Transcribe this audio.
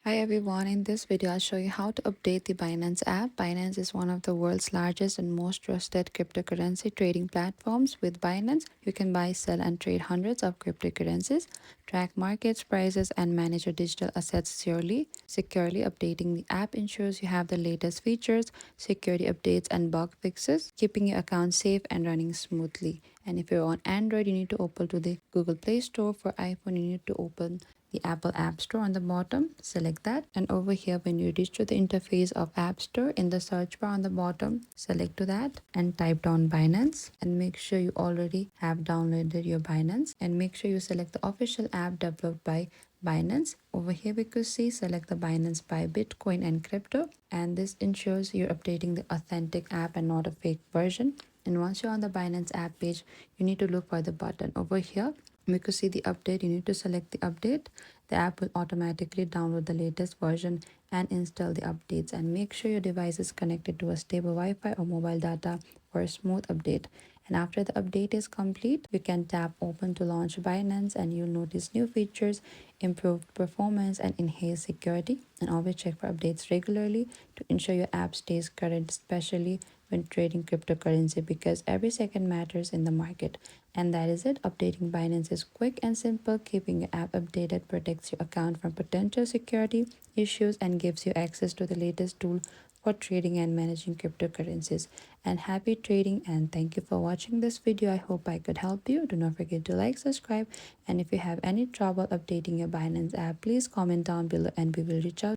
Hi everyone, in this video I'll show you how to update the Binance app. Binance is one of the world's largest and most trusted cryptocurrency trading platforms. With Binance, you can buy, sell and trade hundreds of cryptocurrencies, track markets, prices and manage your digital assets securely. Updating the app ensures you have the latest features, security updates and bug fixes, keeping your account safe and running smoothly. And if you're on Android, you need to open to the Google Play Store. For iPhone, you need to open the Apple App Store on the bottom. Select that, and over here when you reach to the interface of App Store, in the search bar on the bottom, select to that and type down Binance, and make sure you already have downloaded your Binance, and make sure you select the official app developed by Binance. Over here we could see select the Binance by Bitcoin and crypto, and this ensures you're updating the authentic app and not a fake version. And once you're on the Binance app page, you need to look for the button over here. We could see the update. You need to select the update. The app will automatically download the latest version and install the updates, and make sure your device is connected to a stable Wi-Fi or mobile data for a smooth update. And after the update is complete, you can tap open to launch Binance, and you'll notice new features, improved performance and enhanced security. And always check for updates regularly to ensure your app stays current, especially when trading cryptocurrency, because every second matters in the market. And that is it. Updating Binance is quick and simple. Keeping your app updated protects your account from potential security issues and gives you access to the latest tool for trading and managing cryptocurrencies. And happy trading, and thank you for watching this video. I hope I could help you. Do not forget to like, subscribe, and if you have any trouble updating your Binance app, please comment down below and we will reach out